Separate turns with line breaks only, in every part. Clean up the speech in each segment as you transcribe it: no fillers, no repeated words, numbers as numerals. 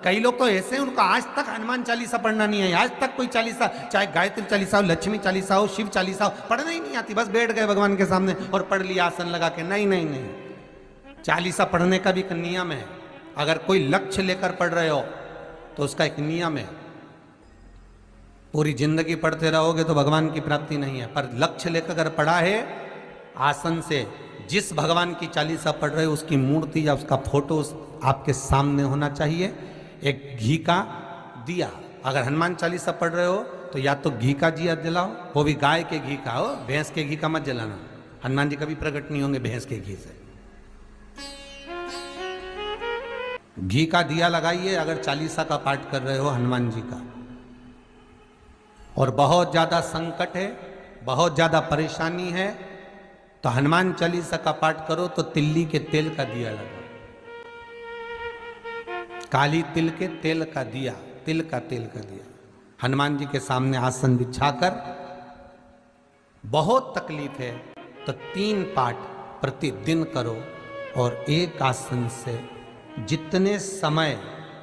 कई लोग तो ऐसे हैं, उनको आज तक हनुमान चालीसा पढ़ना नहीं है, आज तक कोई चालीसा, चाहे गायत्री चालीसा हो, लक्ष्मी चालीसा हो, शिव चालीसा हो, पढ़ना ही नहीं आती। बस बैठ गए भगवान के सामने और पढ़ लिया आसन लगा के। नहीं नहीं नहीं, चालीसा पढ़ने का भी एक नियम है। अगर कोई लक्ष्य लेकर पढ़ रहे हो तो उसका एक नियम है। पूरी जिंदगी पढ़ते रहोगे तो भगवान की प्राप्ति नहीं है, पर लक्ष्य लेकर अगर पढ़ा है आसन से, जिस भगवान की चालीसा पढ़ रहे हो उसकी मूर्ति या उसका फोटो आपके सामने होना चाहिए। एक घी का दिया, अगर हनुमान चालीसा पढ़ रहे हो तो या तो घी का दिया जलाओ, वो भी गाय के घी का हो, भैंस के घी का मत जलाना। हनुमान जी कभी प्रकट नहीं होंगे भैंस के घी से। घी का दिया लगाइए अगर चालीसा का पाठ कर रहे हो हनुमान जी का। और बहुत ज्यादा संकट है, बहुत ज्यादा परेशानी है, तो हनुमान चालीसा का पाठ करो तो तिल्ली के तेल का दिया लगाओ, काली तिल के तेल का दिया, तिल का तेल का दिया हनुमान जी के सामने आसन बिछाकर। बहुत तकलीफ है तो 3 पाठ प्रतिदिन करो। और एक आसन से जितने समय,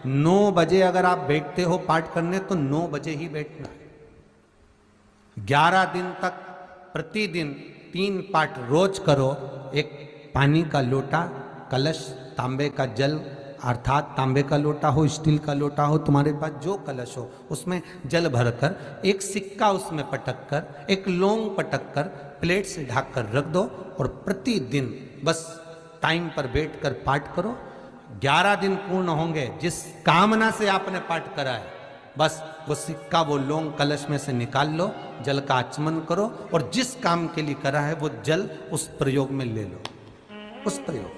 9 बजे अगर आप बैठते हो पाठ करने तो 9 बजे ही बैठना है। 11 दिन तक प्रतिदिन 3 पाठ रोज करो। एक पानी का लोटा, कलश, तांबे का जल, अर्थात तांबे का लोटा हो, स्टील का लोटा हो, तुम्हारे पास जो कलश हो उसमें जल भरकर, एक सिक्का उसमें पटक कर, एक लौंग पटक कर प्लेट से ढक कर रख दो और प्रतिदिन बस टाइम पर बैठकर पाठ करो। 11 दिन पूर्ण होंगे, जिस कामना से आपने पाठ करा है बस वो सिक्का, वो लौंग कलश में से निकाल लो, जल का आचमन करो और जिस काम के लिए करा है वो जल उस प्रयोग में ले लो। उस प्रयोग,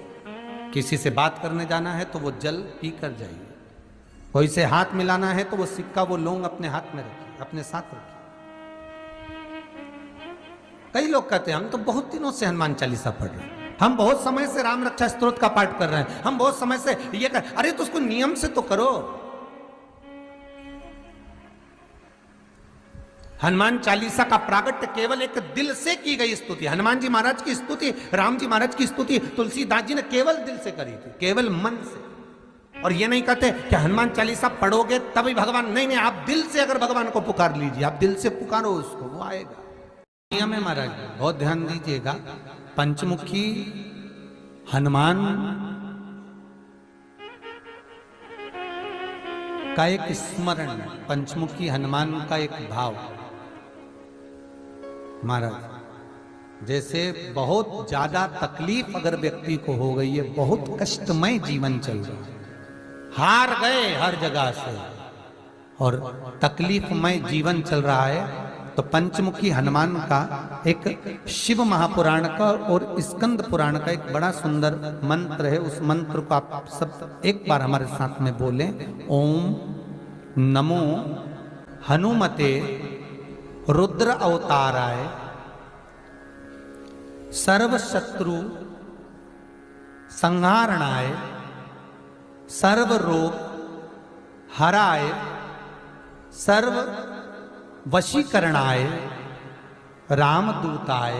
किसी से बात करने जाना है तो वो जल पी कर जाइए, कोई से हाथ मिलाना है तो वो सिक्का, वो लौंग अपने हाथ में रखिए, अपने साथ रखिए। कई लोग कहते हैं हम तो बहुत दिनों से हनुमान चालीसा पढ़ रहे हैं, हम बहुत समय से राम रक्षा स्तोत्र का पाठ कर रहे हैं, हम बहुत समय से ये कर। अरे तो उसको नियम से तो करो। हनुमान चालीसा का प्रागट्य केवल एक दिल से की गई स्तुति। हनुमान जी महाराज की स्तुति, राम जी महाराज की स्तुति तुलसीदास जी ने केवल दिल से करी थी, केवल मन से। और ये नहीं कहते कि हनुमान चालीसा पढ़ोगे तभी भगवान, नहीं नहीं, आप दिल से अगर भगवान को पुकार लीजिए, आप दिल से पुकारो उसको, वो आएगा। नियम है महाराज, बहुत ध्यान दीजिएगा। पंचमुखी हनुमान का एक स्मरण, पंचमुखी हनुमान का एक भाव। महाराज जैसे बहुत ज्यादा तकलीफ अगर व्यक्ति को हो गई है, बहुत कष्टमय जीवन चल रहा है, हार गए हर जगह से और तकलीफमय जीवन चल रहा है, तो पंचमुखी हनुमान का एक शिव महापुराण का और स्कंद पुराण का एक बड़ा सुंदर मंत्र है। उस मंत्र को आप सब एक बार हमारे साथ में बोलें। ओम नमो हनुमते रुद्र अवताराय सर्व शत्रु संहारणाय सर्व रोग हराय सर्व वशीकरणाय रामदूताय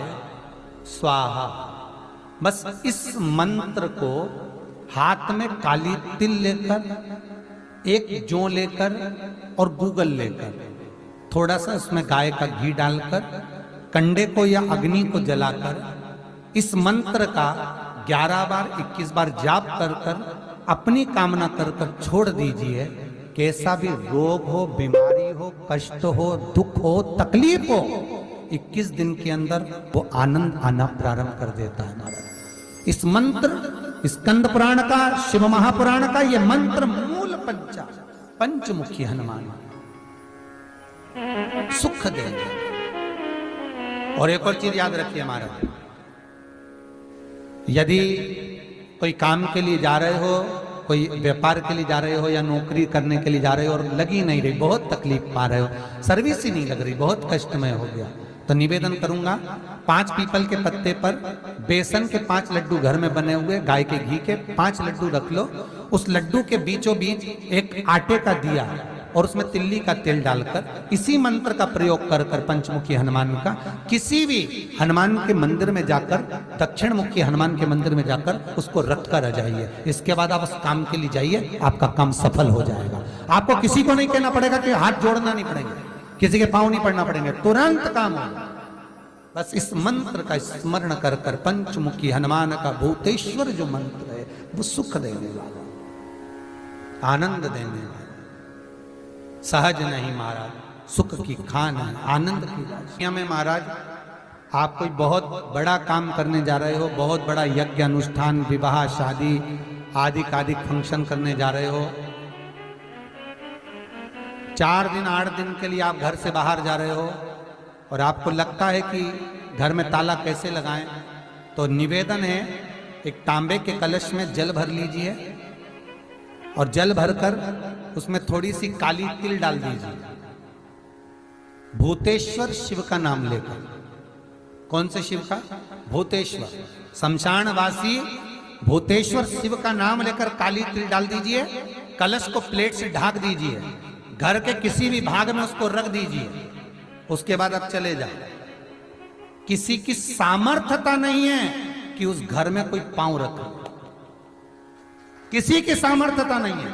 स्वाहा। बस इस मंत्र को हाथ में काली तिल लेकर, एक जौ लेकर और गूगल लेकर, थोड़ा सा उसमें गाय का घी डालकर, कंडे को या अग्नि को जलाकर इस मंत्र का 11 बार 21 बार जाप कर कर अपनी कामना कर कर छोड़ दीजिए। कैसा भी रोग हो, बीमारी हो, कष्ट हो, दुख हो, तकलीफ हो, 21 दिन के अंदर वो आनंद आना प्रारंभ कर देता है महाराज। इस मंत्र, स्कंद पुराण का, शिव महापुराण का ये मंत्र मूल पंचमुखी हनुमान सुख देंगे। और एक और चीज याद रखिए महाराज, यदि कोई काम के लिए जा रहे हो, कोई व्यापार के लिए जा रहे हो या नौकरी करने के लिए जा रहे हो और लगी नहीं रही, बहुत तकलीफ पा रहे हो, सर्विस ही नहीं लग रही, बहुत कष्टमय हो गया, तो निवेदन करूंगा 5 पीपल के पत्ते पर बेसन के 5 लड्डू घर में बने हुए, गाय के घी के 5 लड्डू रख लो। उस लड्डू के बीचों बीच एक आटे का दिया और उसमें तिल्ली का तेल डालकर इसी मंत्र का प्रयोग कर कर पंचमुखी हनुमान का किसी भी हनुमान के मंदिर में जाकर, दक्षिण मुखी हनुमान के मंदिर में जाकर उसको रख कर आ जाइए। इसके बाद आप उस काम के लिए जाइए, आपका काम सफल हो जाएगा। आपको किसी को नहीं कहना पड़ेगा कि हाथ जोड़ना नहीं पड़ेगा, किसी के पांव नहीं पड़ना पड़ेंगे, तुरंत काम होगा। बस इस मंत्र का स्मरण कर कर पंचमुखी हनुमान का भूतेश्वर जो मंत्र है वो सुख देने वाला, आनंद देने वाला, सहज नहीं महाराज, सुख की खान है, आनंद की राशियां में। महाराज आप कोई बहुत बड़ा काम करने जा रहे हो, बहुत बड़ा यज्ञ अनुष्ठान, विवाह, शादी आदि आदि फंक्शन करने जा रहे हो, 4 दिन 8 दिन के लिए आप घर से बाहर जा रहे हो और आपको लगता है कि घर में ताला कैसे लगाएं, तो निवेदन है एक तांबे के कलश में जल भर लीजिए और जल भरकर उसमें थोड़ी सी काली तिल डाल दीजिए, भूतेश्वर शिव का नाम लेकर। कौन से शिव का? भूतेश्वर, शमशानवासी भूतेश्वर शिव का नाम लेकर काली तिल डाल दीजिए, कलश को प्लेट से ढक दीजिए, घर के किसी भी भाग में उसको रख दीजिए। उसके बाद आप चले जाओ। किसी की सामर्थ्यता नहीं है कि उस घर में कोई पांव रखे, किसी की सामर्थ्यता नहीं है।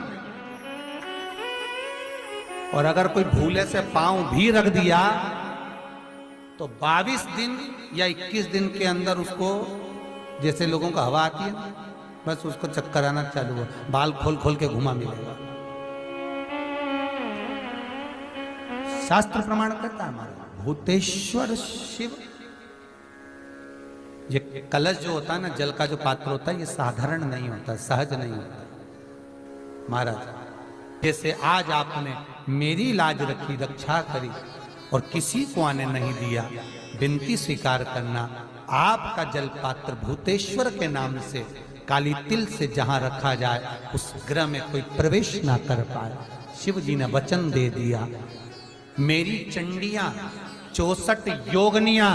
और अगर कोई भूले से पांव भी रख दिया तो 22 दिन या 21 दिन के अंदर उसको, जैसे लोगों को हवा आती है, बस उसको चक्कर आना चालू हो, बाल खोल खोल के घुमा मिलेगा। शास्त्र प्रमाण करता है हमारा भूतेश्वर शिव। ये कलश जो होता है ना, जल का जो पात्र होता है, ये साधारण नहीं होता, सहज नहीं होता महाराज। जैसे आज आपने मेरी लाज रखी, रक्षा करी और किसी को आने नहीं दिया, विनती स्वीकार करना। आपका जल पात्र भूतेश्वर के नाम से काली तिल से जहां रखा जाए उस गृह में कोई प्रवेश ना कर पाए। शिव जी ने वचन दे दिया, मेरी चंडियां 64 योगनियां,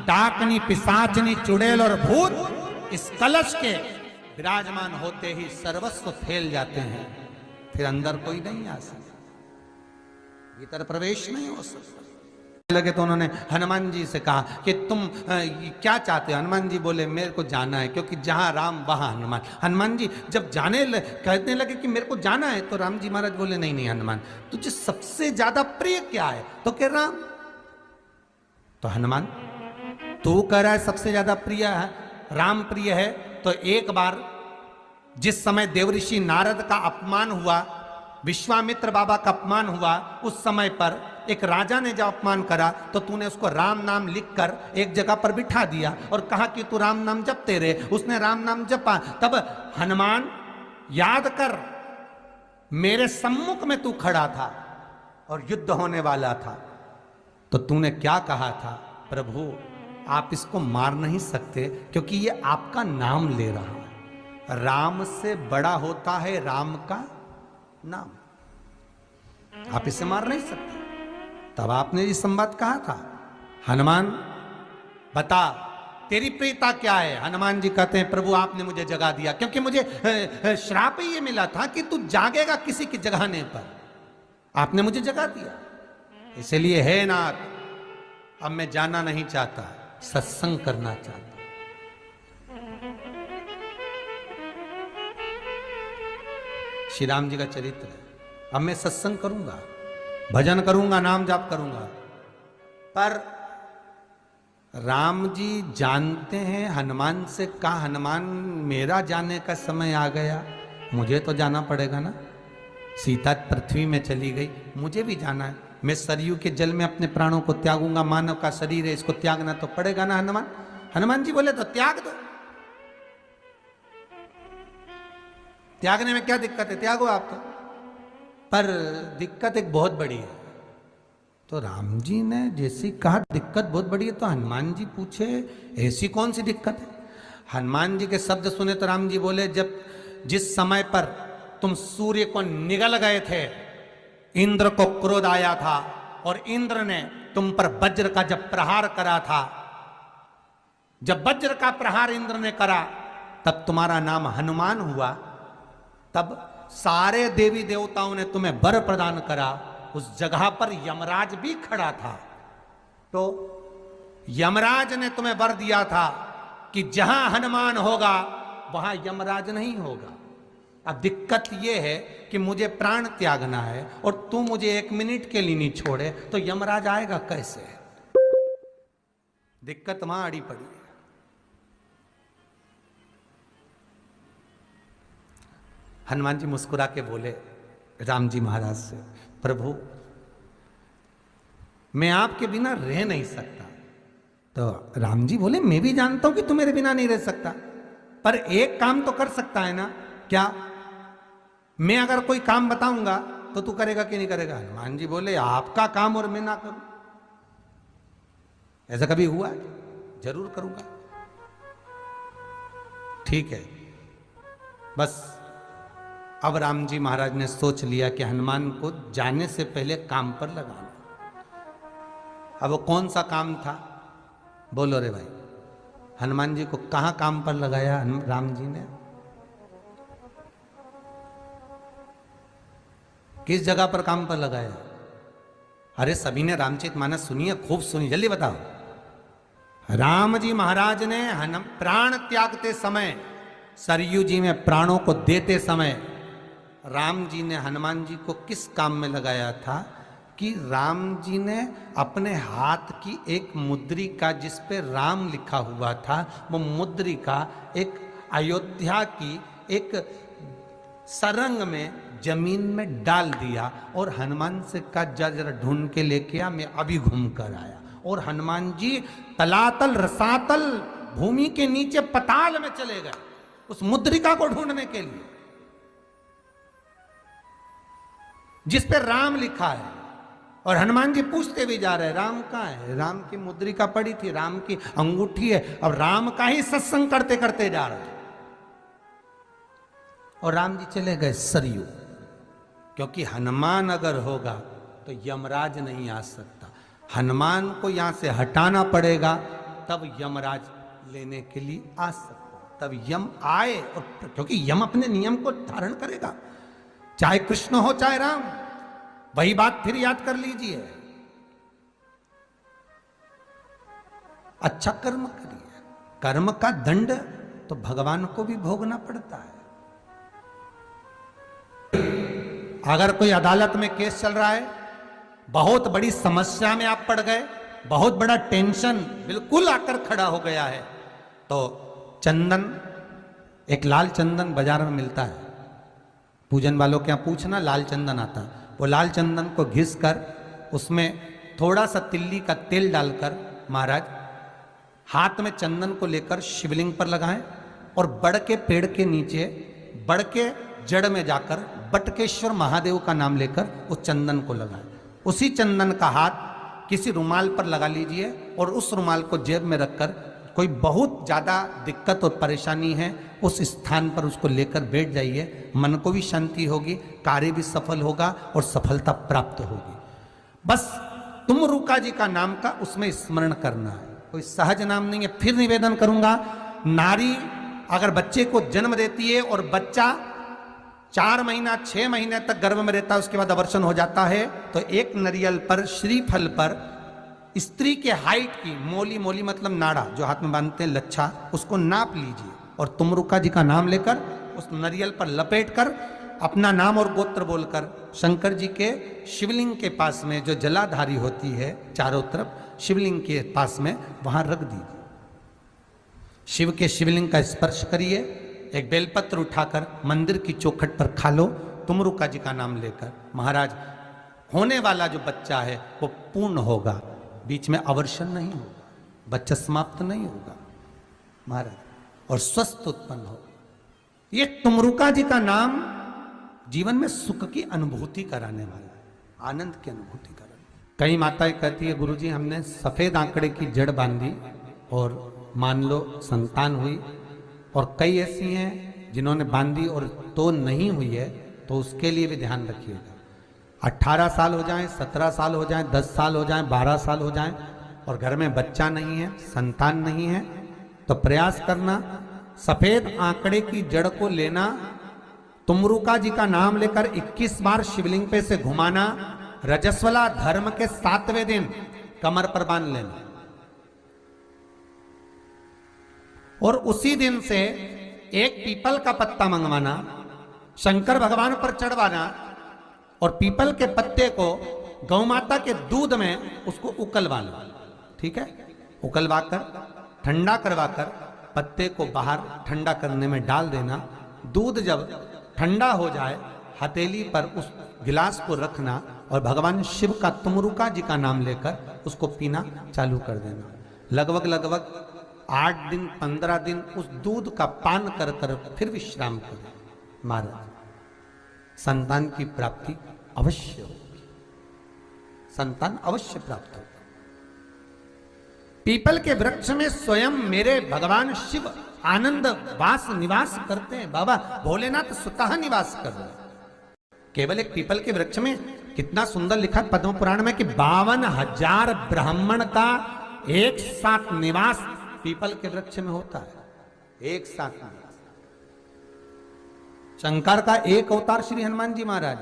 डाकनी, पिशाचनी, चुड़ैल और भूत इस कलश के विराजमान होते ही सर्वस्व फैल जाते हैं, फिर अंदर कोई नहीं आ सकता, भीतर प्रवेश नहीं हो सकता। लगे तो उन्होंने हनुमान जी से कहा कि तुम क्या चाहते हो? हनुमान जी बोले मेरे को जाना है, क्योंकि जहां राम वहां हनुमान। हनुमान जी जब कहने लगे कि मेरे को जाना है, तो राम जी महाराज बोले नहीं नहीं हनुमान, तुझे सबसे ज्यादा प्रिय क्या है? तो कह राम। तो हनुमान तू कह रहा है सबसे ज्यादा प्रिय है राम प्रिय है, तो एक बार जिस समय देवऋषि नारद का अपमान हुआ, विश्वामित्र बाबा का अपमान हुआ, उस समय पर एक राजा ने जब अपमान करा तो तूने उसको राम नाम लिखकर एक जगह पर बिठा दिया और कहा कि तू राम नाम जपते रहे। उसने राम नाम जपा। तब हनुमान याद कर, मेरे सम्मुख में तू खड़ा था और युद्ध होने वाला था, तो तूने क्या कहा था? प्रभु आप इसको मार नहीं सकते क्योंकि ये आपका नाम ले रहा है। राम से बड़ा होता है राम का नाम, आप इसे मार नहीं सकते। तब आपने ये संवाद कहा था, हनुमान बता तेरी प्रियता क्या है? हनुमान जी कहते हैं प्रभु आपने मुझे जगा दिया, क्योंकि मुझे श्राप ये मिला था कि तू जागेगा किसी की जगाने पर, आपने मुझे जगा दिया। इसलिए है नाथ, अब मैं जाना नहीं चाहता, सत्संग करना चाहता। श्री राम जी का चरित्र है। अब मैं सत्संग करूंगा, भजन करूंगा, नाम जाप करूंगा। पर राम जी जानते हैं हनुमान से कहा, हनुमान मेरा जाने का समय आ गया, मुझे तो जाना पड़ेगा ना। सीता पृथ्वी में चली गई, मुझे भी जाना है। मैं सरयू के जल में अपने प्राणों को त्यागूंगा, मानव का शरीर है, इसको त्यागना तो पड़ेगा ना हनुमान। हनुमान जी बोले तो त्याग दो, त्यागने में क्या दिक्कत है, त्यागो आप तो। पर दिक्कत एक बहुत बड़ी है। तो राम जी ने जैसी कहा दिक्कत बहुत बड़ी है, तो हनुमान जी पूछे ऐसी कौन सी दिक्कत है? हनुमान जी के शब्द सुने तो राम जी बोले, जब जिस समय पर तुम सूर्य को निगल गए थे, इंद्र को क्रोध आया था और इंद्र ने तुम पर वज्र का जब प्रहार करा था, जब वज्र का प्रहार इंद्र ने करा तब तुम्हारा नाम हनुमान हुआ। तब सारे देवी देवताओं ने तुम्हें वर प्रदान करा। उस जगह पर यमराज भी खड़ा था, तो यमराज ने तुम्हें वर दिया था कि जहां हनुमान होगा वहां यमराज नहीं होगा। अब दिक्कत यह है कि मुझे प्राण त्यागना है और तू मुझे 1 मिनट के लिए नहीं छोड़े तो यमराज आएगा कैसे? दिक्कत वहां अड़ी पड़ी है। हनुमान जी मुस्कुरा के बोले राम जी महाराज से, प्रभु मैं आपके बिना रह नहीं सकता। तो राम जी बोले, मैं भी जानता हूं कि तू मेरे बिना नहीं रह सकता, पर एक काम तो कर सकता है ना। क्या? मैं अगर कोई काम बताऊंगा तो तू करेगा कि नहीं करेगा? हनुमान जी बोले, आपका काम और मैं ना करूं, ऐसा कभी हुआ है? जरूर करूंगा। ठीक है। बस अब राम जी महाराज ने सोच लिया कि हनुमान को जाने से पहले काम पर लगाना। अब वो कौन सा काम था? बोलो रे भाई। हनुमान जी को कहां काम पर लगाया राम जी ने? किस जगह पर काम पर लगाया? अरे सभी ने रामचरितमानस सुनी है, खूब सुनी, जल्दी बताओ। राम जी महाराज ने प्राण त्यागते समय, सरयू जी में प्राणों को देते समय राम जी ने हनुमान जी को किस काम में लगाया था कि राम जी ने अपने हाथ की एक मुद्रिका जिस पे राम लिखा हुआ था, वो मुद्रिका एक अयोध्या की एक सरंग में जमीन में डाल दिया और हनुमान से कहा जा जरा ढूंढ के लेके आ, मैं अभी घूम कर आया। और हनुमान जी तलातल रसातल भूमि के नीचे पताल में चले गए उस मुद्रिका को ढूंढने के लिए जिस पे राम लिखा है। और हनुमान जी पूछते भी जा रहे, राम कहाँ है? राम की मुद्रिका पड़ी थी, राम की अंगूठी है। अब राम का ही सत्संग करते करते जा रहे और राम जी चले गए सरयू, क्योंकि हनुमान अगर होगा तो यमराज नहीं आ सकता। हनुमान को यहां से हटाना पड़ेगा तब यमराज लेने के लिए आ सकता, तब यम आए। और क्योंकि यम अपने नियम को धारण करेगा, चाहे कृष्ण हो चाहे राम। वही बात फिर याद कर लीजिए, अच्छा कर्म करिए, कर्म का दंड तो भगवान को भी भोगना पड़ता है। अगर कोई अदालत में केस चल रहा है, बहुत बड़ी समस्या में आप पड़ गए, बहुत बड़ा टेंशन बिल्कुल आकर खड़ा हो गया है, तो चंदन, एक लाल चंदन बाजार में मिलता है, पूजन वालों के यहाँ पूछना, लाल चंदन आता है। वो लाल चंदन को घिस कर उसमें थोड़ा सा तिल्ली का तेल डालकर महाराज हाथ में चंदन को लेकर शिवलिंग पर लगाएं और बड़ के पेड़ के नीचे, बड़ के जड़ में जाकर बटकेश्वर महादेव का नाम लेकर उस चंदन को लगाएं। उसी चंदन का हाथ किसी रुमाल पर लगा लीजिए और उस रुमाल को जेब में रखकर कोई बहुत ज़्यादा दिक्कत और परेशानी है उस स्थान पर उसको लेकर बैठ जाइए। मन को भी शांति होगी, कार्य भी सफल होगा और सफलता प्राप्त होगी। बस तुमरुका जी का नाम का उसमें स्मरण करना है, कोई सहज नाम नहीं है। फिर निवेदन करूंगा, नारी अगर बच्चे को जन्म देती है और बच्चा 4 महीना 6 महीने तक गर्भ में रहता है, उसके बाद अवर्षण हो जाता है, तो एक नारियल पर, श्रीफल पर स्त्री के हाइट की मोली, मोली मतलब नाड़ा जो हाथ में बांधते हैं, लच्छा, उसको नाप लीजिए और तुमरुका जी का नाम लेकर उस नारियल पर लपेट कर अपना नाम और गोत्र बोलकर शंकर जी के शिवलिंग के पास में जो जलाधारी होती है चारों तरफ शिवलिंग के पास में, वहां रख दीजिए। शिव के शिवलिंग का स्पर्श करिए, एक बेलपत्र उठाकर मंदिर की चौखट पर खा लो, तुमरुका जी का नाम लेकर। महाराज होने वाला जो बच्चा है वो पूर्ण होगा, बीच में अवर्षण नहीं होगा, बच्चा समाप्त नहीं होगा महाराज, और स्वस्थ उत्पन्न होगा। ये तुमरुका जी का नाम जीवन में सुख की अनुभूति कराने वाला है, आनंद की अनुभूति कराने। कई माताएं कहती है, गुरुजी हमने सफेद आंकड़े की जड़ बांधी और मान लो संतान हुई, और कई ऐसी हैं जिन्होंने बांधी और तो नहीं हुई है, तो उसके लिए भी ध्यान रखिएगा। 18 साल हो जाएं, 17 साल हो जाएं, 10 साल हो जाएं, 12 साल हो जाएं और घर में बच्चा नहीं है, संतान नहीं है, तो प्रयास करना सफेद आंकड़े की जड़ को लेना, तुमरुका जी का नाम लेकर 21 बार शिवलिंग पे से घुमाना, रजस्वला धर्म के 7वें दिन कमर पर बांध लेना और उसी दिन से एक पीपल का पत्ता मंगवाना शंकर भगवान पर चढ़वाना और पीपल के पत्ते को गौ माता के दूध में उसको उकलवाना, ठीक है। उकलवा कर ठंडा करवा कर पत्ते को बाहर ठंडा करने में डाल देना। दूध जब ठंडा हो जाए हथेली पर उस गिलास को रखना और भगवान शिव का तुमरुका जी का नाम लेकर उसको पीना चालू कर देना। लगभग 8 दिन 15 दिन उस दूध का पान कर कर फिर विश्राम करें। महाराज संतान की प्राप्ति अवश्य होगी, संतान अवश्य प्राप्त होगा। पीपल के वृक्ष में स्वयं मेरे भगवान शिव आनंद वास निवास करते हैं। बाबा भोलेनाथ स्वतः निवास कर रहे हैं। केवल एक पीपल के वृक्ष में कितना सुंदर लिखा पद्म पुराण में कि 52,000 ब्राह्मण का एक साथ निवास पीपल के वृक्ष में होता है। एक साथ निवास। शंकर का एक अवतार श्री हनुमान जी महाराज।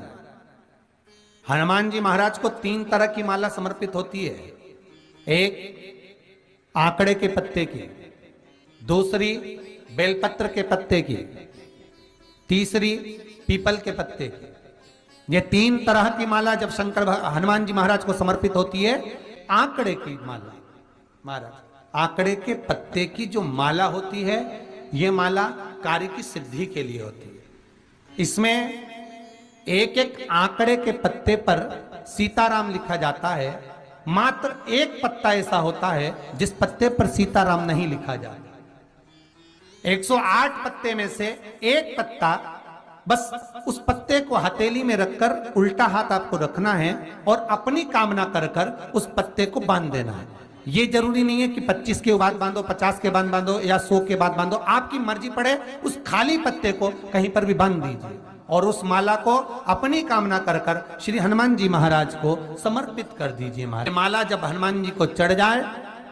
हनुमान जी महाराज को 3 तरह की माला समर्पित होती है। एक आंकड़े के पत्ते की, दूसरी बेलपत्र के पत्ते की, तीसरी पीपल के पत्ते की। ये 3 तरह की माला जब शंकर हनुमान जी महाराज को समर्पित होती है। आंकड़े की माला महाराज, आंकड़े के पत्ते की जो माला होती है ये माला कार्य की सिद्धि के लिए होती है। इसमें एक एक आंकड़े के पत्ते पर सीताराम लिखा जाता है। मात्र एक पत्ता ऐसा होता है जिस पत्ते पर सीताराम नहीं लिखा जाता। 108 पत्ते में से एक पत्ता, बस उस पत्ते को हथेली में रखकर उल्टा हाथ आपको रखना है और अपनी कामना कर कर उस पत्ते को बांध देना है। ये जरूरी नहीं है कि 25 के बाद बांधो, 50 के बाद बांधो या 100 के बाद बांधो, आपकी मर्जी पड़े। उस खाली पत्ते को कहीं पर भी बांध दीजिए और उस माला को अपनी कामना कर कर श्री हनुमान जी महाराज को समर्पित कर दीजिए। माला जब हनुमान जी को चढ़ जाए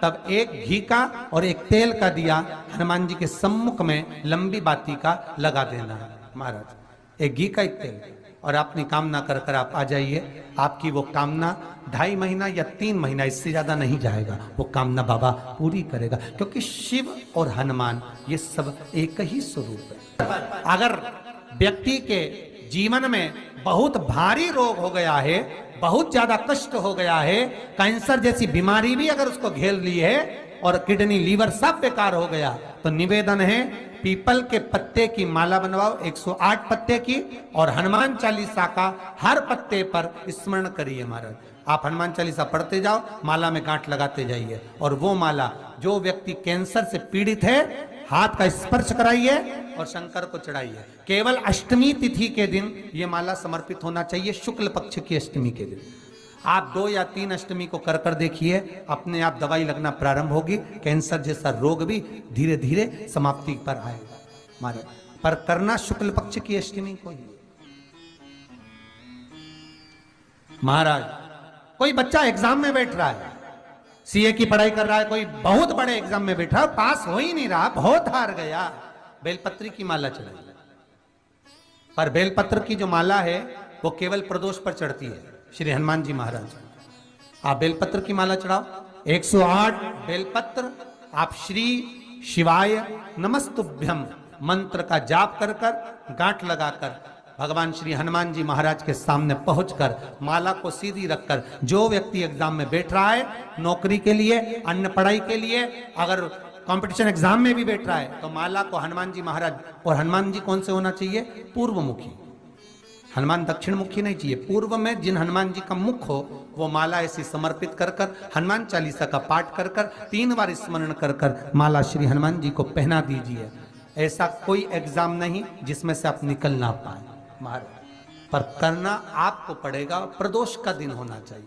तब एक घी का और एक तेल का दिया हनुमान जी के सम्मुख में लंबी बाती का लगा देना है महाराज। एक घी का एक तेल, और अपनी कामना कर कर आप आ जाइए। आपकी वो कामना 2.5 महीना या 3 महीना, इससे ज्यादा नहीं जाएगा, वो कामना बाबा पूरी करेगा। क्योंकि शिव और हनुमान ये सब एक ही स्वरूप है। अगर व्यक्ति के जीवन में बहुत भारी रोग हो गया है, बहुत ज्यादा कष्ट हो गया है, कैंसर जैसी बीमारी भी अगर उसको घेर ली है और किडनी लीवर सब बेकार हो गया, तो निवेदन है पीपल के पत्ते की माला बनवाओ 108 पत्ते की, और हनुमान चालीसा का हर पत्ते पर स्मरण करिए महाराज। आप हनुमान चालीसा पढ़ते जाओ, माला में गांठ लगाते जाइए, और वो माला जो व्यक्ति कैंसर से पीड़ित है हाथ का स्पर्श कराइए और शंकर को चढ़ाइए। केवल अष्टमी तिथि के दिन ये माला समर्पित होना चाहिए, शुक्ल पक्ष की अष्टमी के दिन। आप 2 या 3 अष्टमी को कर कर देखिए, अपने आप दवाई लगना प्रारंभ होगी। कैंसर जैसा रोग भी धीरे धीरे समाप्ति पर आएगा महाराज। पर करना शुक्ल पक्ष की अष्टमी को ही महाराज। कोई बच्चा एग्जाम में बैठ रहा है, सीए की पढ़ाई कर रहा है, कोई बहुत बड़े एग्जाम में बैठा, पास हो ही नहीं रहा, बहुत हार गया, बेलपत्री की माला चढ़ाई। पर बेलपत्र की जो माला है वो केवल प्रदोष पर चढ़ती है श्री हनुमान जी महाराज। आप बेलपत्र की माला चढ़ाओ, 108 बेलपत्र आप श्री शिवाय नमस्तुभ्यम मंत्र का जाप कर कर गांठ लगाकर भगवान श्री हनुमान जी महाराज के सामने पहुंचकर माला को सीधी रखकर, जो व्यक्ति एग्जाम में बैठ रहा है, नौकरी के लिए, अन्य पढ़ाई के लिए, अगर कंपटीशन एग्जाम में भी बैठ रहा है, तो माला को हनुमान जी महाराज, और हनुमान जी कौन से होना चाहिए? पूर्वमुखी। हनुमान दक्षिण मुखी नहीं चाहिए, पूर्व में जिन हनुमान जी का मुख हो वो माला ऐसी समर्पित कर कर हनुमान चालीसा का पाठ कर कर 3 बार स्मरण कर कर माला श्री हनुमान जी को पहना दीजिए। ऐसा कोई एग्जाम नहीं जिसमें से आप निकल ना पाए महाराज, पर करना आपको पड़ेगा। प्रदोष का दिन होना चाहिए,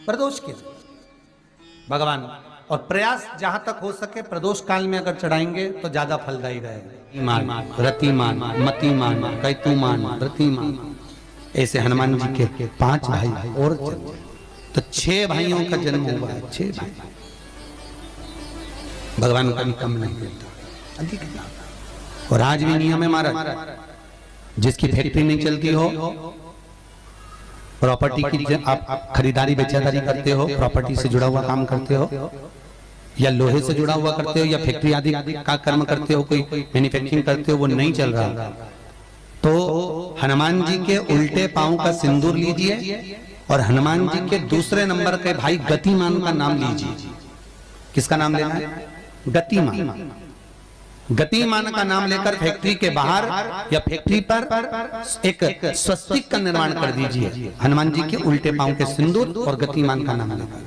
प्रदोष के दिन भगवान, और प्रयास जहां तक हो सके प्रदोष काल में अगर चढ़ाएंगे तो ज्यादा फलदायी रहेगा। रतिमान, मतिमान, कैतुमान, रतिमान, ऐसे हनुमान जी के 5 भाई और तो 6 भाइयों का जन्म हुआ है। 6 भाई भगवान का भी कम नहीं देता, अधिक। और आज भी नियम है महाराज, जिसकी फैक्ट्री नहीं चलती हो, प्रॉपर्टी की आप खरीदारी बेचादारी करते हो, प्रॉपर्टी से जुड़ा हुआ काम करते हो, या लोहे से जुड़ा हुआ करते हो या फैक्ट्री आदि का कर्म करते हो, कोई मैन्युफैक्चरिंग करते हो, वो नहीं चल रहा, तो हनुमान जी के उल्टे पांव का सिंदूर लीजिए और हनुमान जी के दूसरे नंबर के भाई गतिमान का नाम लीजिए। किसका नाम लेना है? गतिमान। गतिमान का नाम लेकर फैक्ट्री के बाहर या फैक्ट्री पर एक स्वस्तिक का निर्माण कर दीजिए, हनुमान जी के उल्टे पांव के सिंदूर और गतिमान का नाम लेकर।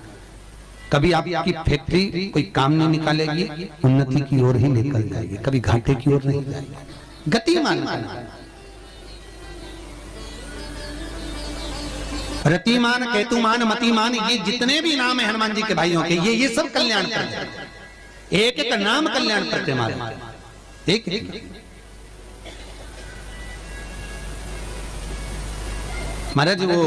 कभी आपकी फैक्ट्री कोई काम नहीं निकालेगी, उन्नति की ओर ही निकल जाएगी, कभी घाटे की ओर नहीं जाएगी। गतिमान का नाम, रतिमान, केतुमान, मतिमान, ये जितने भी नाम है हनुमान जी के भाइयों के, ये सब कल्याण करते हैं। एक एक नाम कल्याण करते हमारे, एक एक। महाराज वो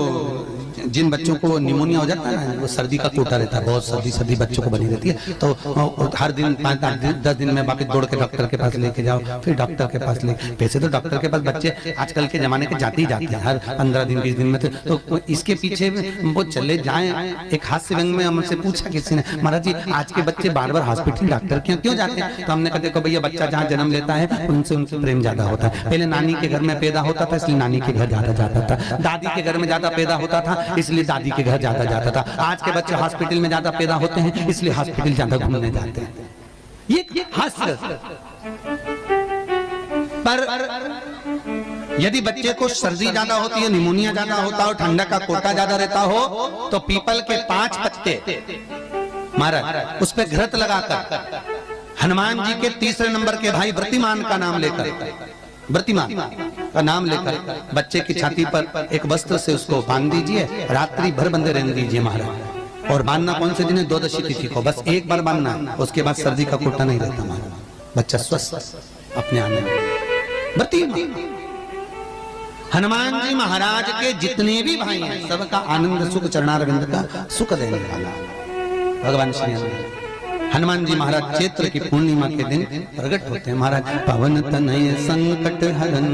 जिन बच्चों को निमोनिया हो जाता है ना, वो सर्दी का कोटा रहता है, बहुत सर्दी बच्चों को बनी रहती है, तो हर दिन 5-10 दिन में वापस दौड़ के डॉक्टर के पास लेके जाओ, फिर डॉक्टर के पास लेके, वैसे तो डॉक्टर के पास बच्चे आजकल के जमाने के जाते ही जाते हैं हर 15 दिन 20 दिन में, तो इसके पीछे वो चले जाएं। एक हास्य व्यंग में हमसे पूछा किसी ने, महाराज जी आज के बच्चे बार बार हॉस्पिटल डॉक्टर क्यों जाते हैं? तो हमने कहा देखो भैया, बच्चा जहाँ जन्म लेता है उनसे प्रेम ज्यादा होता है। पहले नानी के घर में पैदा होता था इसलिए नानी के घर ज्यादा जाता था, दादी के घर में ज्यादा पैदा होता था इसलिए दादी के घर ज्यादा जाता था। आज के बच्चे हॉस्पिटल में ज्यादा पैदा होते हैं इसलिए हॉस्पिटल ज्यादा घूमने जाते हैं। ये हास्य। पर यदि बच्चे को सर्दी ज्यादा होती है, निमोनिया ज्यादा होता हो, ठंडा का कोटा ज्यादा रहता हो, तो पीपल के 5 पत्ते महाराज उस पर घृत लगाकर हनुमान जी के तीसरे नंबर के भाई व्रतिमान का नाम लेकर, व्रतिमान का नाम लेकर बच्चे की छाती पर एक वस्त्र से उसको बांध दीजिए, रात्रि भर बंधे रहने दीजिए महाराज। और बांधना कौन से दिन है? 12 तिथि को, बस एक बार बांधना, उसके बाद सर्दी का कोटा नहीं रहता महाराज, बच्चा स्वस्थ अपने आने में। व्रतिमान हनुमान जी महाराज के जितने भी भाई हैं सबका आनंद सुख चरणारविंद का सुख देने वाला भगवान श्री हनुमान जी महाराज चैत्र की पूर्णिमा के दिन प्रकट होते हैं। महाराज पवन तनय संकट हरन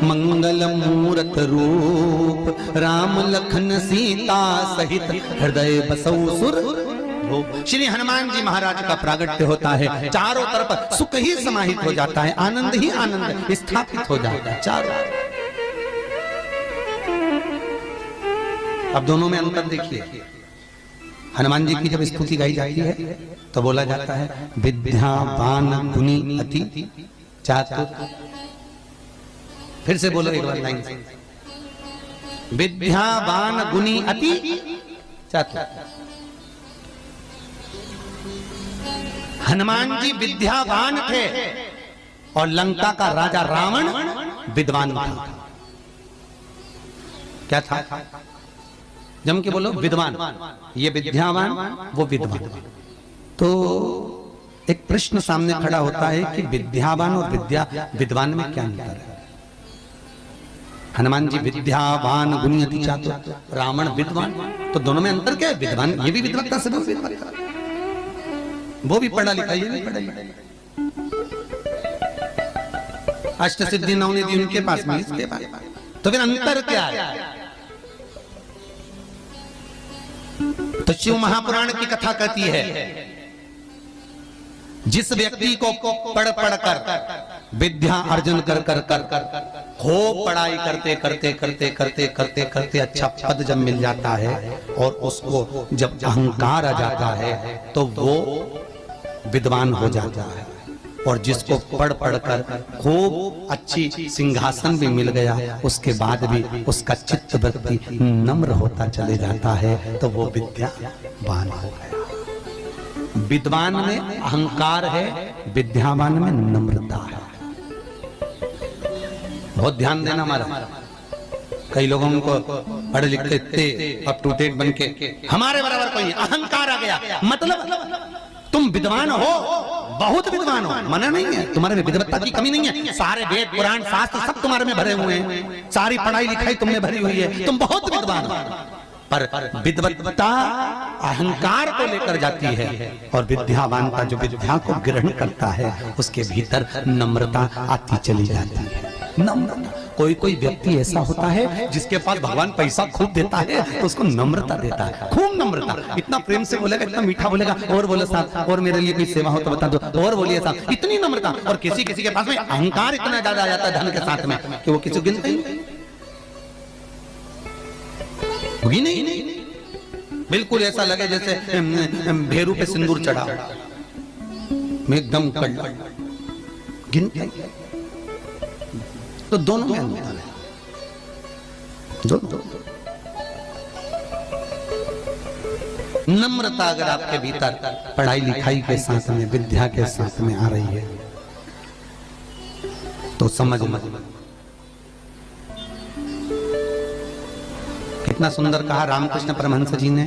मंगल मूरत रूप, राम लखन सीता सहित हृदय बसौ सुर। श्री हनुमान जी महाराज का प्रागट्य होता है, चारों तरफ सुख ही समाहित हो जाता है, आनंद ही आनंद स्थापित हो जाता है चारों। अब दोनों में अंतर देखिए। हनुमान जी की जब स्तुति गाई जाती है तो बोला जाता है विद्यावान गुणी अति चातुर। फिर से बोलो एक बार लाइन से, विद्यावान गुणी अति चातुर। हनुमान जी विद्यावान थे और लंका का राजा रावण विद्वान था। क्या था? जम के बोलो विद्वान। ये विद्यावान, वो विद्वान। तो एक प्रश्न सामने खड़ा होता है कि विद्यावान और विद्वान में क्या अंतर है? हनुमान जी विद्यावान गुणी अति चातुर, रावण विद्वान, तो दोनों में अंतर क्या है? विद्वान ये भी विद्वत्ता से वो भी पढ़ा लिखा, ये भी पढ़ा लिखा। अष्ट सिद्धि नवनिधि उनके पास में, इसके पास। तो फिर अंतर क्या है? तो शिव महापुराण की कथा कहती है जिस व्यक्ति को पढ़ कर विद्या अर्जन कर खूब पढ़ाई करते करते अच्छा पद जब मिल जाता है और उसको जब अहंकार आ जाता है तो वो विद्वान हो जाता है। और जिसको पढ़ कर खूब अच्छी सिंहासन भी मिल गया, उसके बाद भी उसका चित्त वृत्ति नम्र होता चले जाता है, तो वो विद्यावान हो गया। विद्वान में अहंकार है, विद्यावान में नम्रता है। बहुत ध्यान देना हमारा। कई लोगों को पढ़े लिखे थे अब टू डेट बन के हमारे बराबर कोई अहंकार आ गया, मतलब तुम विद्वान हो, बहुत विद्वान हो, मना नहीं है, तुम्हारे में विद्वत्ता की कमी नहीं है, सारे वेद पुराण शास्त्र सब तुम्हारे में भरे हुए हैं, सारी पढ़ाई लिखाई तुमने भरी हुई है, तुम बहुत विद्वान हो। पर विद्वत्ता अहंकार को लेकर जाती है और विद्यावान का जो विद्या को ग्रहण करता है उसके भीतर नम्रता आती चली जाती है। नम्रता कोई कोई व्यक्ति ऐसा होता है जिसके पास भगवान पैसा खूब देता है तो उसको नम्रता देता है, खूब नम्रता, इतना प्रेम से बोलेगा, इतना मीठा बोलेगा, और बोलो साहब और मेरे लिए कोई सेवा हो तो बता दो, और बोलिए साहब, इतनी नम्रता। और किसी किसी के पास में अहंकार इतना ज्यादा आ जाता है धन के साथ में कि वो किसी गिनते ही होगी नहीं, बिल्कुल ऐसा लगे जैसे भेरू पे सिंदूर चढ़ा, में एकदम कड़ गिनते। तो दोनों में अंतर है, दोनों। नम्रता अगर आपके भीतर पढ़ाई लिखाई के साथ में, विद्या के साथ में आ रही है तो समझ में। कितना सुंदर कहा रामकृष्ण परमहंस जी ने।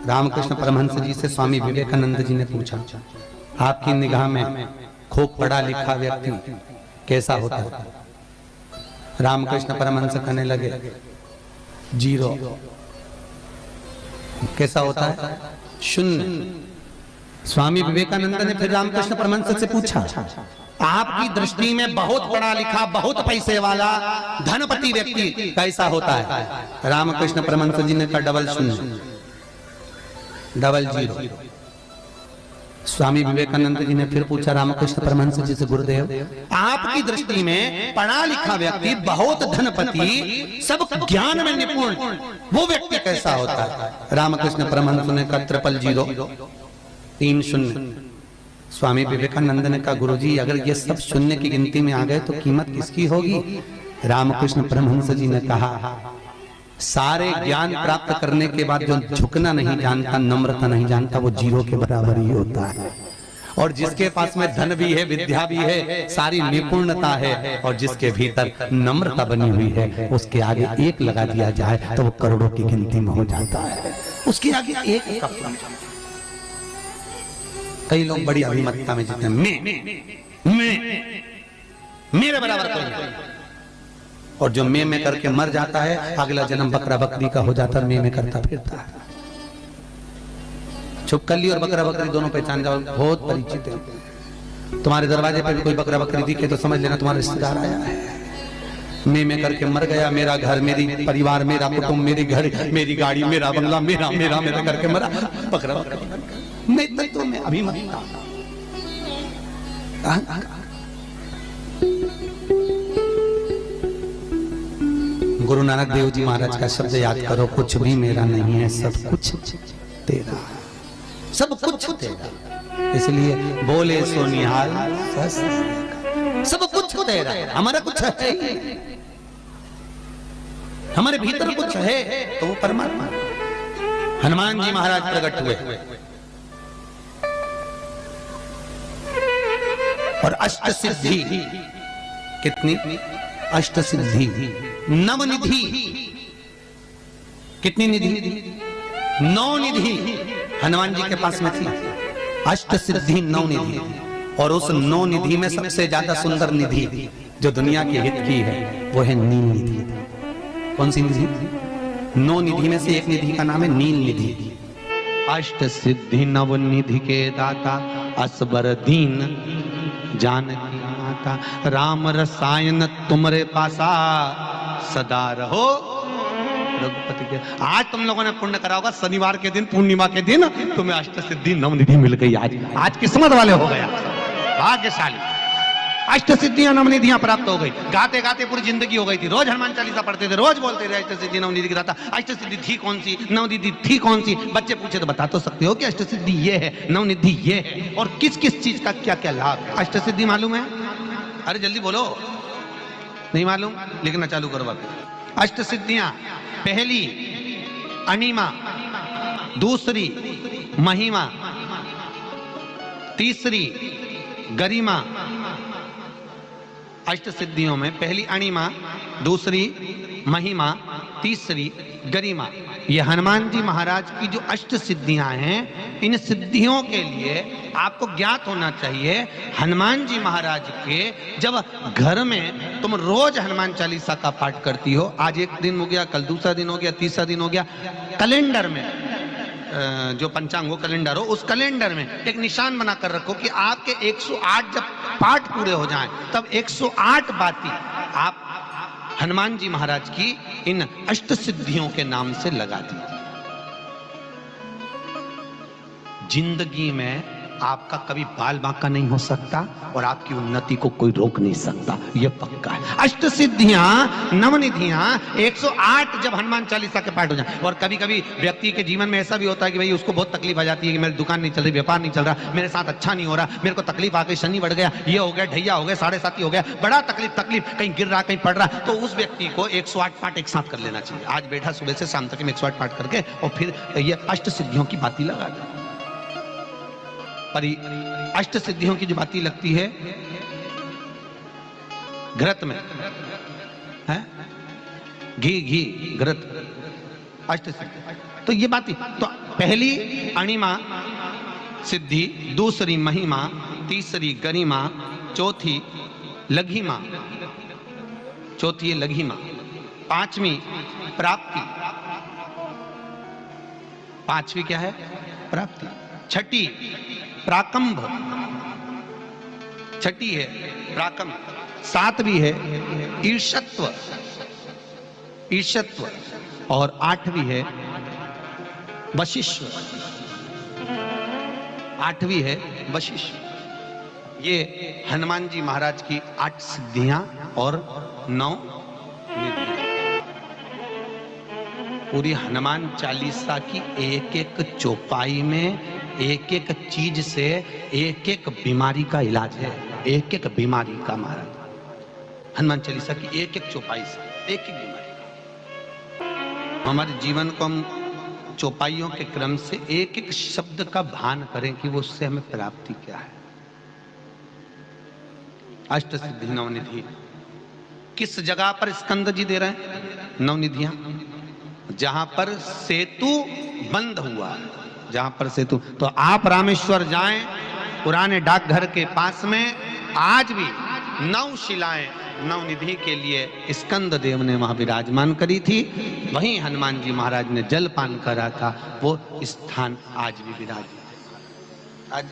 रामकृष्ण परमहंस जी से स्वामी विवेकानंद जी ने पूछा, आपकी निगाह में खूब पढ़ा लिखा व्यक्ति कैसा होता है? रामकृष्ण परमहंस कहने लगे, जीरो। कैसा होता है? शून्य। स्वामी विवेकानंद ने फिर रामकृष्ण परमहंस से पूछा, आपकी दृष्टि में बहुत पढ़ा लिखा, बहुत पैसे वाला धनपति व्यक्ति कैसा होता है? रामकृष्ण परमहंस जी ने कहा, डबल शून्य, डबल जीरो। स्वामी विवेकानंद जी ने फिर पूछा रामकृष्ण परमहंस जी से, गुरुदेव आपकी दृष्टि में पढ़ा लिखा व्यक्ति, बहुत धनपति, सब ज्ञान में निपुण, वो व्यक्ति कैसा होता है? रामकृष्ण परमहंस ने कहा, ट्रिपल जीरो, 3 शून्य। स्वामी विवेकानंद ने कहा, गुरुजी अगर ये सब शून्य की गिनती में आ गए तो कीमत किसकी होगी? रामकृष्ण परमहंस जी ने कहा, सारे ज्ञान प्राप्त करने के बाद जो झुकना नहीं जानता, नम्रता नहीं जानता, वो जीरो के बराबर ही होता है। और जिसके पास में धन भी है, विद्या भी है, सारी निपुणता है, और जिसके भीतर नम्रता बनी हुई है, उसके आगे एक लगा दिया जाए तो वो करोड़ों की गिनती में हो जाता है। उसके आगे एक का। कई लोग बड़ी अभिमतता में जीते, मैं मेरे बराबर कोई नहीं। और जो मैं करके मर जाता है, अगला जन्म बकरा बकरी का हो जाता है, मैं करता फिरता है। छुपकली और बकरा बकरी दोनों पहचान जाओ, बहुत परिचित है। तुम्हारे दरवाजे पर भी कोई बकरा बकरी दिखे तो समझ लेना तुम्हारा रिश्तेदार आया है। मैं करके मर गया, मेरा घर, मेरी परिवार, मेरा कुटुंब, मेरी घर, मेरी गाड़ी, मेरा बंगला, मेरा मेरा मेरा करके मरा, बकरा बकरी। मैं तत्व में अभिमतता। गुरु नानक देव जी महाराज का शब्द याद करो, कुछ भी मेरा नहीं है, सब कुछ तेरा, सब कुछ तेरा। इसलिए बोले सो निहाल, सब कुछ तेरा, हमारा कुछ है, हमारे भीतर कुछ है तो वो परमात्मा। हनुमान जी महाराज प्रकट हुए और अष्ट सिद्धि, कितनी? अष्ट सिद्धि, नवनिधि। कितनी निधि? 9 निधि हनुमान जी के पास में थी। अष्ट सिद्धि 9 निधि, और उस 9 निधि में सबसे ज्यादा सुंदर निधि जो दुनिया के हित की है वो है नील निधि। कौन सी निधि? 9 निधि में से एक निधि का नाम है नील निधि। अष्ट सिद्धि नव निधि के दाता, असबर दीन जानकी माता, राम रसायन तुमरे पासा, सदा रहो रघुपति के। आज तुम लोगों ने पुण्य करा होगा, शनिवार के दिन, पूर्णिमा के दिन तुम्हें अष्ट सिद्धि नवनिधि मिल गई। आज किस्मत वाले हो गया, भाग्यशाली। अष्ट सिद्धियां नवनिधियां प्राप्त हो गई। गाते गाते पूरी जिंदगी हो गई थी, रोज हनुमान चालीसा पढ़ते थे, रोज बोलते थे अष्ट सिद्धि नवनिधि की दाता। अष्ट सिद्धि थी कौन सी, नवनिधि थी कौन सी? बच्चे पूछे तो बता तो सकते हो कि अष्ट सिद्धि ये है, नवनिधि ये है, और किस किस चीज का क्या क्या लाभ है। अष्ट सिद्धि मालूम है? अरे जल्दी बोलो, नहीं मालूम? लिखना चालू करो बात। अष्ट सिद्धियां, पहली अनिमा, दूसरी महिमा, तीसरी गरिमा। अष्ट सिद्धियों में पहली अणिमा, दूसरी महिमा, तीसरी गरिमा। ये हनुमान जी महाराज की जो अष्ट सिद्धियां हैं, इन सिद्धियों के लिए आपको ज्ञात होना चाहिए, हनुमान जी महाराज के जब घर में तुम रोज हनुमान चालीसा का पाठ करती हो, आज एक दिन हो गया, कल दूसरा दिन हो गया, तीसरा दिन हो गया, कैलेंडर में जो पंचांग हो कैलेंडर हो, उस कैलेंडर में एक निशान बनाकर रखो कि आपके 108 जब पाठ पूरे हो जाएं, तब 108 बाती आप हनुमान जी महाराज की इन अष्ट सिद्धियों के नाम से लगा दी। जिंदगी में आपका कभी बाल बांका नहीं हो सकता और आपकी उन्नति को कोई रोक नहीं सकता, यह पक्का है। अष्ट सिद्धियां, नवनिधियां, 108 जब हनुमान चालीसा के पाठ हो जाए। और कभी कभी व्यक्ति के जीवन में ऐसा भी होता है कि भाई उसको बहुत तकलीफ आ जाती है कि मेरी दुकान नहीं चल रही, व्यापार नहीं चल रहा, मेरे साथ अच्छा नहीं हो रहा, मेरे को तकलीफ आ गई, शनि बढ़ गया, ये हो गया, ढैया हो गया, 7.5 हो गया, बड़ा तकलीफ, कहीं गिर रहा, कहीं पड़ रहा। तो उस व्यक्ति को 108 पाठ एक साथ कर लेना चाहिए। आज बैठा सुबह से शाम तक 108 पाठ करके और फिर ये अष्ट सिद्धियों की बाती लगा दे। पर अष्ट सिद्धियों की जो बाती लगती है घृत में है, घी घृत, अष्ट सिद्धि। तो ये बाती तो पहली अणिमा सिद्धि, दूसरी महिमा, तीसरी गरिमा, चौथी लघिमा, चौथी है लघिमा, पांचवी प्राप्ति, पांचवी क्या है? प्राप्ति। छठी प्राकंभ, छठी है प्राकंभ। सातवीं है ईर्षत्व, ईर्षत्व। और आठवीं है वशिष्ठ, आठवीं है वशिष्ठ। ये हनुमान जी महाराज की 8 सिद्धियां और 9 निधियां। पूरी हनुमान चालीसा की एक एक चौपाई में एक एक चीज से एक एक बीमारी का इलाज है, एक एक बीमारी का। महाराज हनुमान चालीसा की एक एक चौपाई से एक एक बीमारी का। हमारे जीवन को हम चौपाइयों के क्रम से एक एक शब्द का भान करें कि वो उससे हमें प्राप्ति क्या है। अष्ट सिद्धि नवनिधि किस जगह पर स्कंद जी दे रहे हैं? नवनिधियां जहां पर सेतु बंद हुआ, जहां पर सेतु। तो आप रामेश्वर जाएं, पुराने डाकघर के पास में आज भी 9 शिलाएं नवनिधि के लिए स्कंद देव ने वहां विराजमान करी थी। वहीं हनुमान जी महाराज ने जलपान करा था, वो स्थान आज भी विराजमान। आज